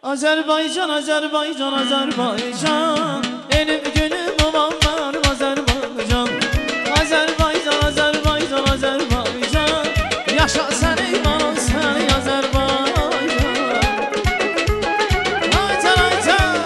Azerbaycan, Azerbaycan, Azerbaycan, elim günüm olanlarım Azerbaycan. Azerbaycan, Azerbaycan, Azerbaycan, yaşa sen iman sen Azerbaycan. Aycan, aycan.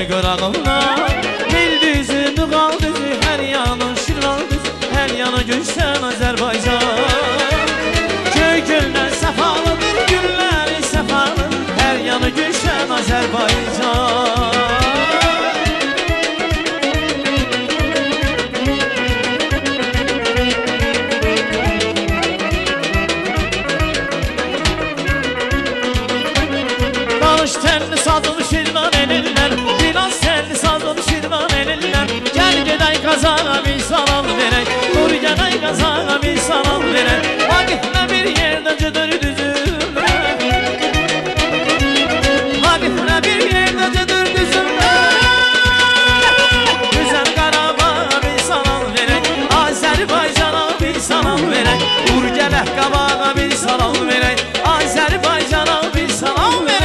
Qırağımda Bil düzü, Dıqal düzü, hər yanın Şirvan düzü, hər yana gülsən Azərbaycan. Köy güllər səfalıdır, gülləri səfalıdır, hər yana gülsən Azərbaycan. Danış tənli sazını şirvan elirlər, biraz tənli sazını şirvan elirlər. Gəl gedək qazağa bir salam verək, dur gedək qazağa bir salam verək. Vaqiflə bir yerdə cıdır düzürlər, Vaqiflə bir yerdə cıdır düzürlər. Güzel Qarabağa bir salam verək, Azərbaycana bir salam verək. Dur gələk qabağa bir salam verək, Azərbaycana bir salam verək.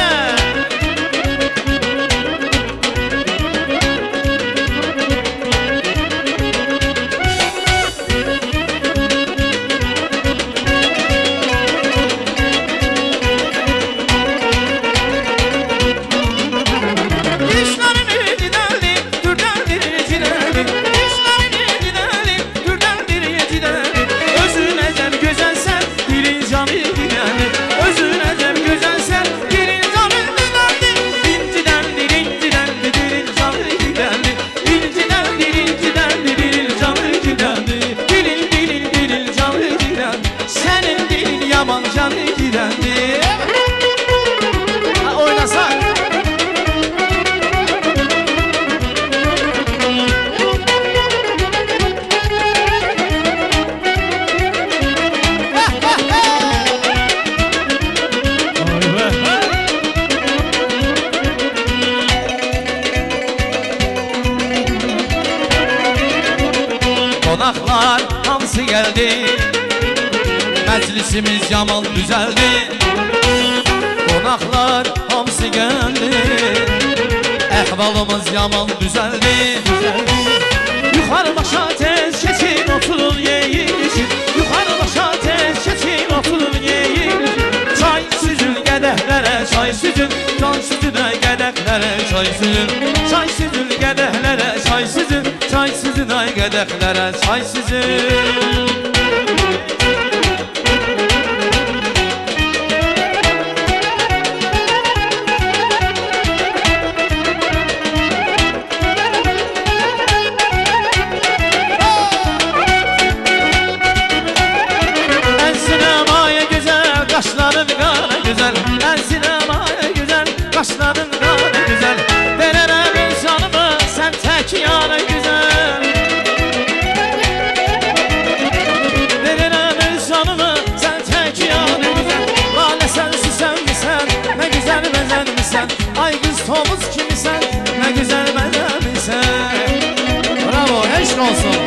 Qonaqlar hamısı gəldi, məclisimiz yaman düzəldi. Qonaqlar hamısı gəldi, əhvalımız yaman düzəldi. Yuxarı başa tez keçin, oturun yeyin. Yuxarı başa tez keçin, oturun yeyin. Çay süzün qədəhlərə, çay süzün, can süzünə qədəhlərə, çay süzün. Çay süzün qədəhlərə, çay süzün, çay süzün ay qədəhlərə, çay süzün. Qaşların qara gözəl, ən sinemaya gözəl, qaşların qara gözəl. Verərəm insanımı, sən tək yana gözəl. Verərəm insanımı, sən tək yana gözəl. Lalə sən süsən misən, nə gözəl məzəl misən. Ay qız Tovuz kimisən, nə gözəl məzəl misən. Bravo, eşq olsun.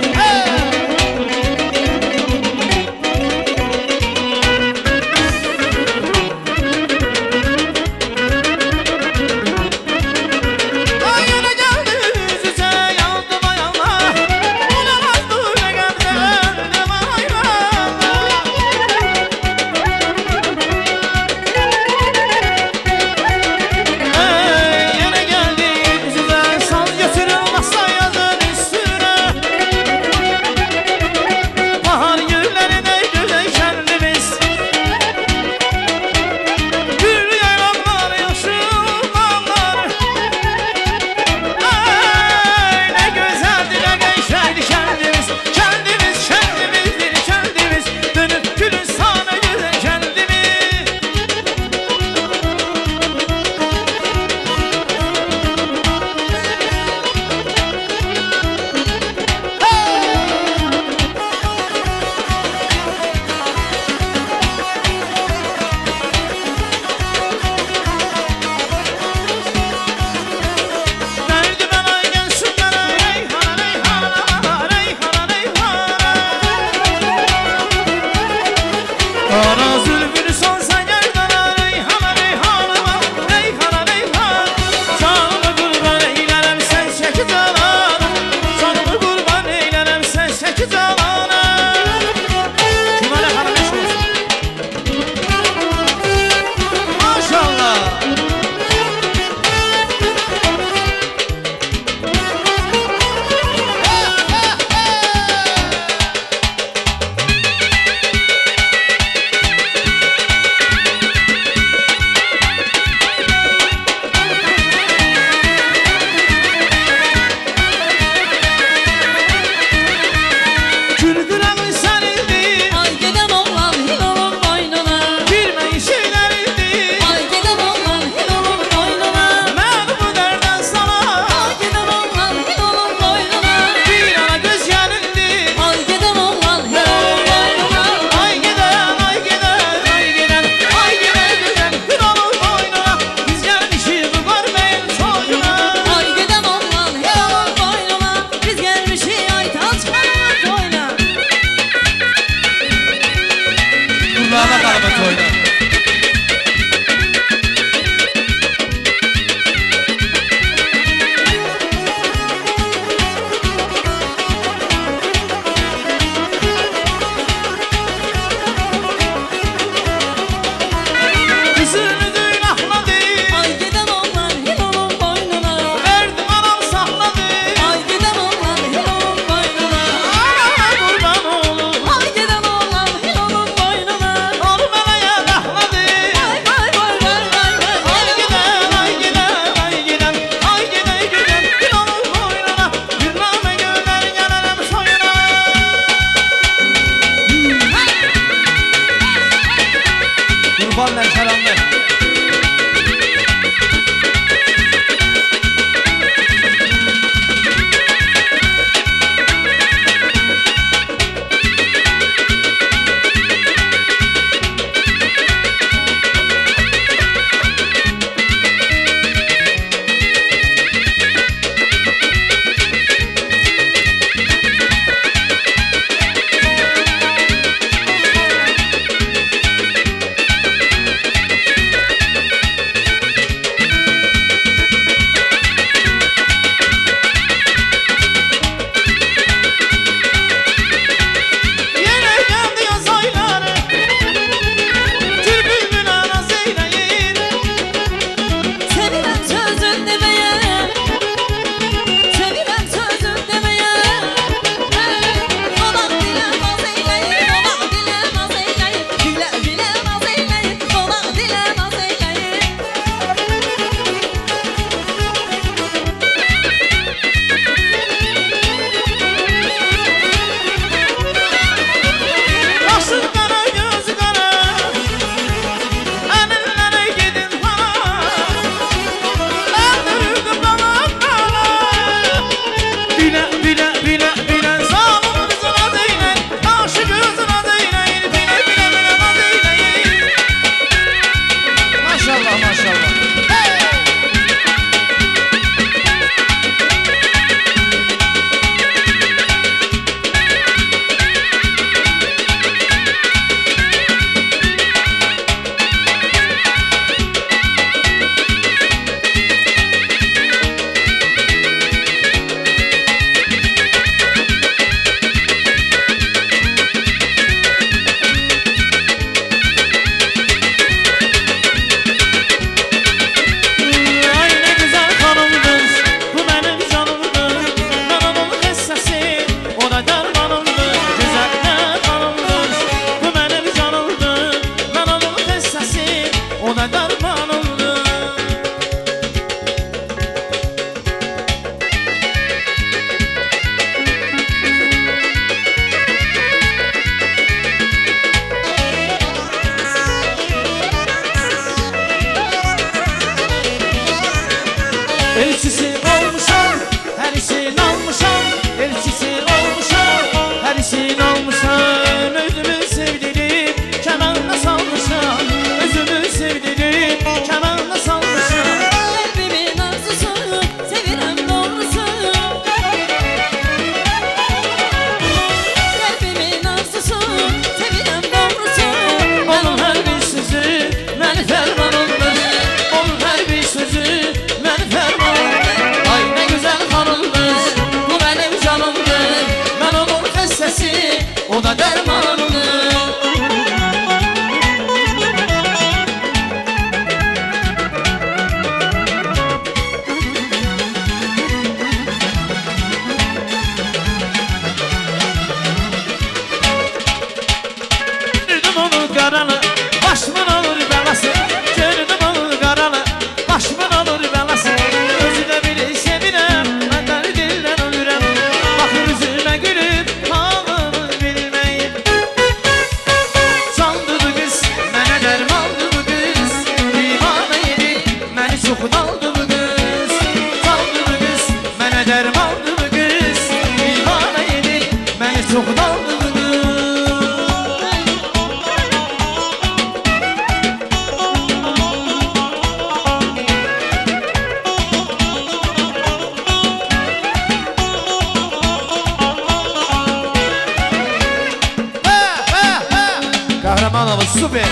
Kahramanova, süper.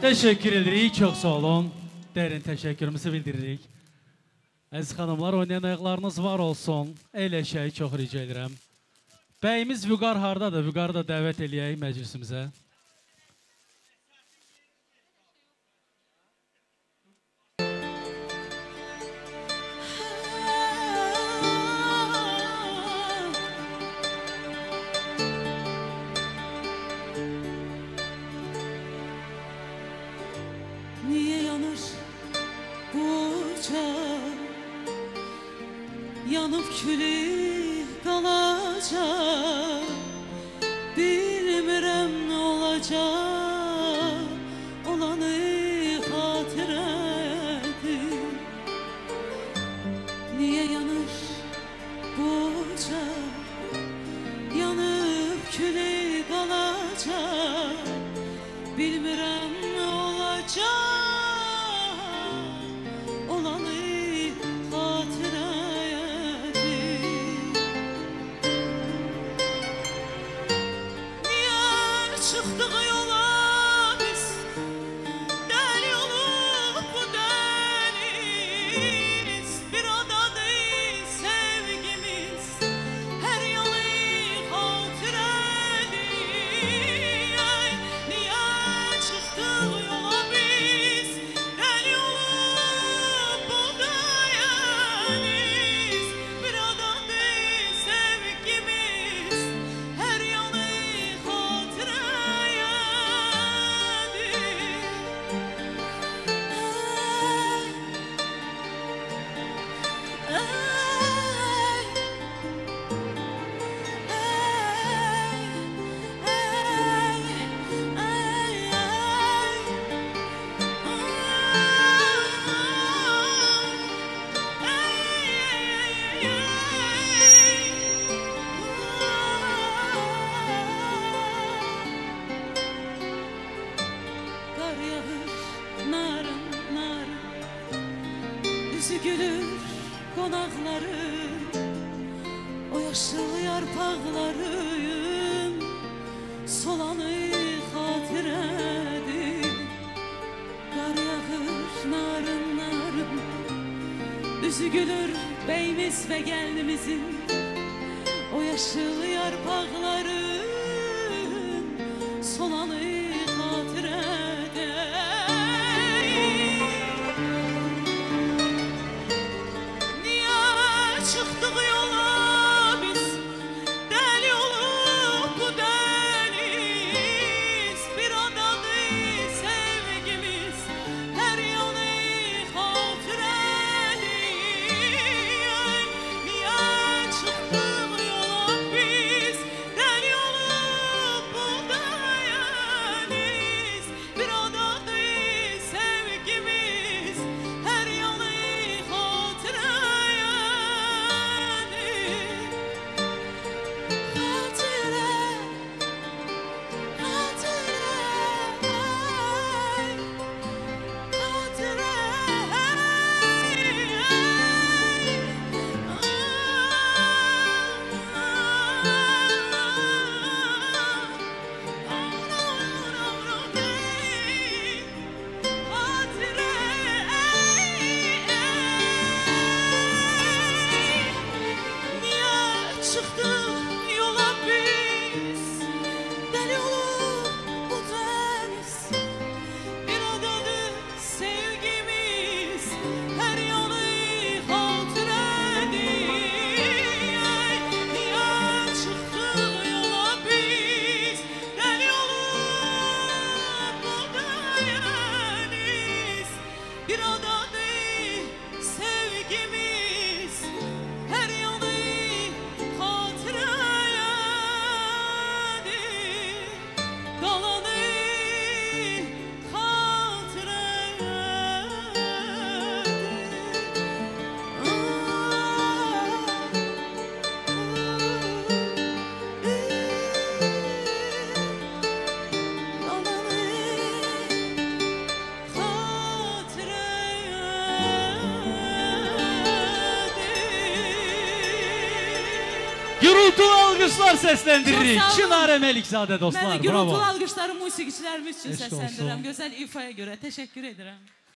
Teşekkür edirik, çok sağ olun. Derin teşekkürümüzü bildiririk. Əziz xanımlar, oynayan ayaqlarınız var olsun. Eyləşək, çox rica edirəm. Bəyimiz Vüqar hardadır? Vüqarı da dəvət eləyək məclisimizə. Niye yanır bu can, yanıp külü kalacak, bilmirəm ne olacak, olanı hatırədir. Niye yanır bu can, yanıp külü kalacak, bilmirəm ne olacak, olanı hatırədir. gülür qonaqların, o yaşıl yarpaqların solanı xatirədir. Qar yağır narın narın, üzü gülür beyimiz ve gəlinimizin, o yaşıl yarpaqların solanı xatirədir. Niyə çıxdıq yola biz, dəli olub bu dəniz, bir adadır sevgimiz, hər yanı xatirədir. Niyə çıxdıq yola biz, dəli olub bu dəniz, bir adadır sevgimiz, hər yanı xatirədir. Xatirə, niyə çıxdıq yola biz, dəli olub bu dəniz, bir adadır sevgimiz, hər yanı xatirədir. Niyə çıxdıq yola biz, dəli olub bu dəniz, bir adadır sevgimiz, hər yanı xatirədir. Qalanı Gürültülü alqışlar səsləndiririk. Çox sağ olun. Çınarə Məlikzadə dostlar. Mən Bravo. gürültülü alqışları musiqiçilərimiz üçün Eşq olsun. səsləndirirəm. Gözəl ifaya görə təşəkkür edirəm.